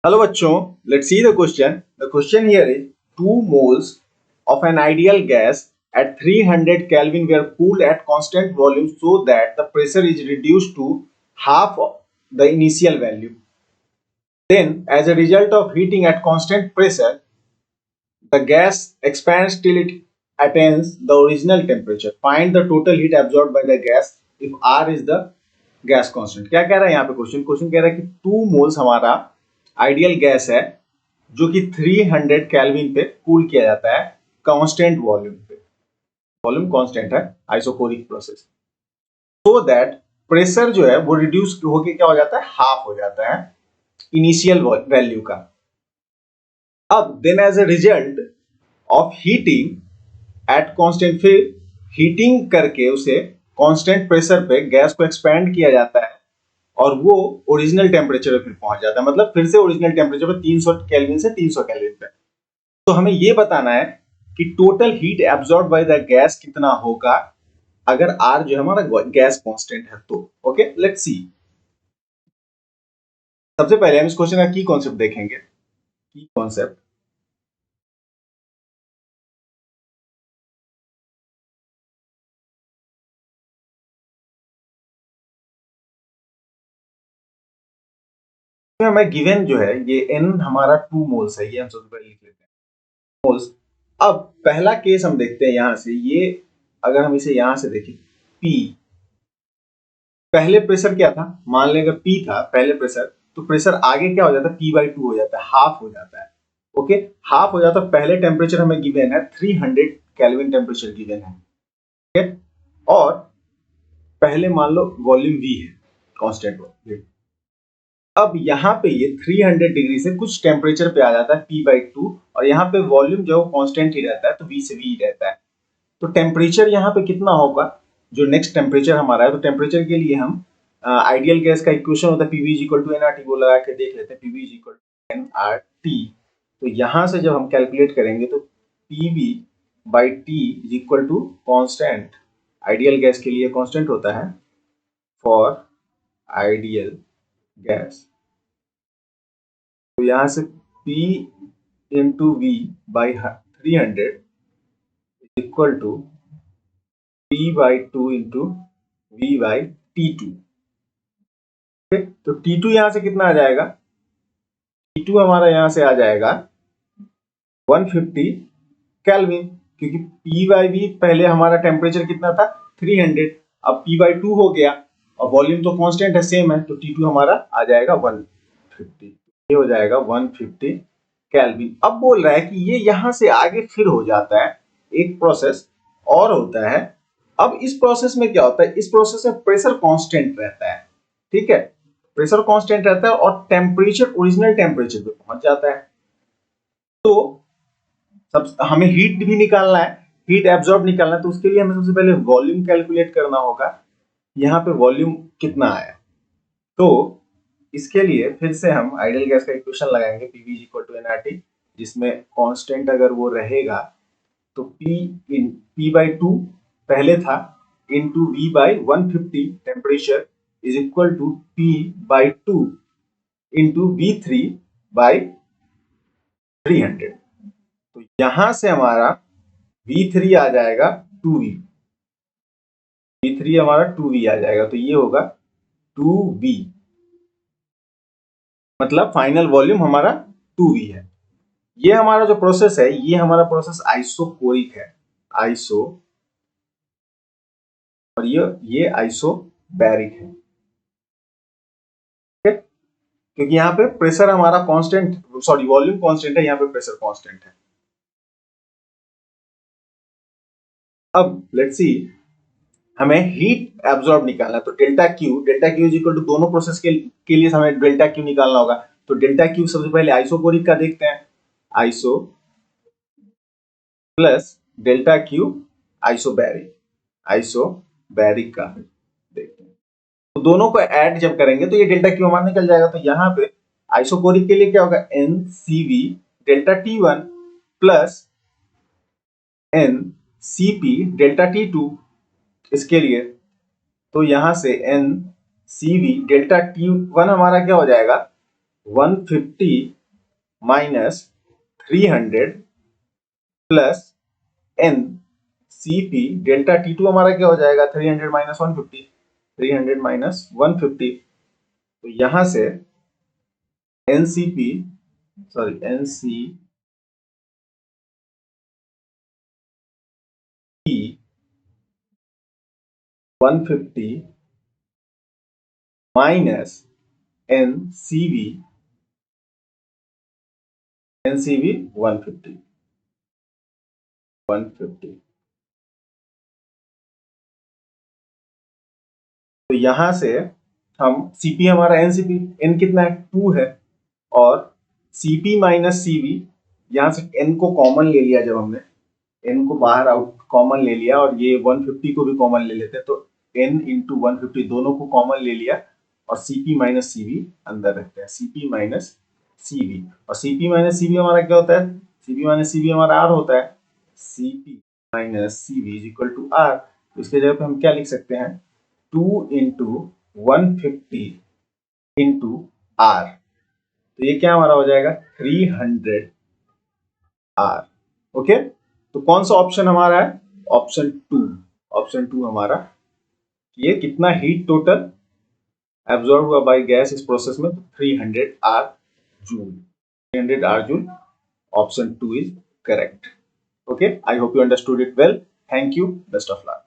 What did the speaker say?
Hello bachcho, let's see the question. The question here is 2 moles of an ideal gas at 300 Kelvin were cooled at constant volume so that the pressure is reduced to half of the initial value. Then, as a result of heating at constant pressure, the gas expands till it attains the original temperature. Find the total heat absorbed by the gas if R is the gas constant. क्या कह रहा है यहाँ पे question कह रहा है कि 2 मोल्स हमारा आइडियल गैस है जो कि 300 केल्विन पे कूल किया जाता है कांस्टेंट वॉल्यूम पे। वॉल्यूम कांस्टेंट है, isochoric process, so that pressure जो है वो रिड्यूस होके क्या हो जाता है, हाफ हो जाता है इनिशियल वैल्यू का। अब then as a result of heating at constant, फिर हीटिंग करके उसे कांस्टेंट प्रेशर पे गैस को एक्सपेंड किया जाता है और वो ओरिजिनल टेम्परेचर पे फिर पहुंच जाता है, मतलब फिर से ओरिजिनल टेम्परेचर पे 300 केल्विन से 300 केल्विन पे। तो हमें ये बताना है कि total heat absorb by the gas कितना होगा अगर R जो है हमारा गैस कांस्टेंट है तो। Okay, let's see. सबसे पहले हम इस क्वेश्चन का की कॉन्सेप्ट देखेंगे। की कॉन्सेप्ट, हमें गिवन जो है ये n हमारा 2 मोल्स है, ये हम सबसे पहले लिख लेते हैं मोल्स। अब पहला केस हम देखते हैं यहां से, ये अगर हम इसे यहां से देखें P, पहले प्रेशर क्या था, मान लें अगर P था पहले प्रेशर, तो प्रेशर आगे क्या हो जाता है, P/2 हो जाता है, हाफ हो जाता है। ओके, हाफ हो जाता है। पहले टेम्परेचर हमें गिवन है 300 केल्विन टेम्परेचर गिवन है। ओके, और पहले मान लो वॉल्यूम V है, कांस्टेंट वॉल्यूम। अब यहाँ पे ये 300 डिग्री से कुछ टेम्परेचर पे आ जाता है P/2 और यहाँ पे वॉल्यूम जो कांस्टेंट ही रहता है, तो V से V ही रहता है। तो टेम्परेचर यहाँ पे कितना होगा, जो नेक्स्ट टेम्परेचर हमारा है, तो टेम्परेचर के लिए हम आइडियल गैस का इक्वेशन होता है PV = nRT, वो लगा के देख लेते हैं। PV = nRT, तो यहाँ से जब हम कैलकुलेट करेंगे तो PV/T = कांस्टेंट, आइडियल गैस के लिए कांस्टेंट होता है फॉर आइडियल गैस। तो यहाँ से P × V/300 = P/2 × V/T2। तो T2 यहां से कितना आ जाएगा, T2 हमारा यहां से आ जाएगा 150 केल्विन, क्योंकि P/V पहले हमारा टेम्परेचर कितना था 300, अब P/2 हो गया और वॉल्यूम तो कांस्टेंट है, सेम है, तो T2 हमारा आ जाएगा 150, ये हो जाएगा 150 केल्विन। अब बोल रहा है कि ये यहां से आगे फिर हो जाता है, एक प्रोसेस और होता है। अब इस प्रोसेस में क्या होता है, इस प्रोसेस में प्रेशर कांस्टेंट रहता है, ठीक है, प्रेशर कांस्टेंट रहता है और टेम्परेचर ओरिजिनल टेम्परेचर पे पहुंच जाता है। तो सब हमें हीट भी निकालना है, हीट एब्जॉर्ब निकालना है, तो उसके लिए हमें सबसे पहले वॉल्यूम कैलकुलेट करना होगा। यहाँ पे वॉल्यूम कितना आया, तो इसके लिए फिर से हम आइडियल गैस का इक्वेशन लगाएंगे PV = nRT, जिसमें कांस्टेंट अगर वो रहेगा तो P/2 पहले था into V/150 temperature is equal to P/2 into V3/300। तो यहां से हमारा V3 आ जाएगा 2V, V3 हमारा 2V आ जाएगा, तो ये होगा 2V, मतलब फाइनल वॉल्यूम हमारा 2V है। ये हमारा जो प्रोसेस है, ये हमारा प्रोसेस आइसोकोरिक है, आइसो, और ये आइसोबैरिक है, क्योंकि यहाँ पे प्रेशर हमारा कांस्टेंट, सॉरी वॉल्यूम कांस्टेंट है, यहाँ पे प्रेशर कांस्टेंट है। अब लेट्स सी, हमें हीट एब्जॉर्ब निकालना है, तो डेल्टा क्यू = दोनों प्रोसेस के लिए हमें डेल्टा क्यू निकालना होगा। तो डेल्टा क्यू सबसे पहले आइसोकोरिक का देखते हैं, iso plus delta Q isobaric का देखते हैं। तो दोनों को ऐड जब करेंगे तो ये डेल्टा क्यू हमारा निकल जाएगा। तो यहाँ पे आइसोकोरिक के लिए क्या होगा, NCV delta T1 plus NCP delta T2 इसके लिए। तो यहां से NCV डेल्टा T1 हमारा क्या हो जाएगा, 150 minus 300 plus N C P delta T two हमारा क्या हो जाएगा 300 माइनस 150, 300 माइनस 150। तो यहां से NCP sorry NC P 150 minus NCV 150 तो यहां से हम सीपी हमारा एनसीपी एन कितना है 2 है, और सीपी माइनस सीवी यहां से एन को कॉमन ले लिया, जब हमने एन को बाहर आउट कॉमन ले लिया और ये 150 को भी कॉमन ले लेते हैं, तो एन इंटू 150 दोनों को कॉमन ले लिया और सीपी माइनस सीवी अंदर रखते हैं, सीपी माइनस सीवी। और सीपी माइनस सीवी हमारा क्या होता है, सीपी माइनस सीवी हमारा आर होता है, CP minus CV is equal to R. तो इसके जगह पे हम क्या लिख सकते हैं 2 इंटू 150 इंटू आर, तो ये क्या हमारा हो जाएगा 300 आर। ओके, तो कौन सा ऑप्शन हमारा है, ऑप्शन टू, ऑप्शन टू हमारा, ये कितना हीट टोटल एब्जॉर्ब हुआ बाय गैस इस प्रोसेस में, 300 R joule, 300 R joule, option two is correct. Okay, I hope you understood it well. Thank you. Best of luck.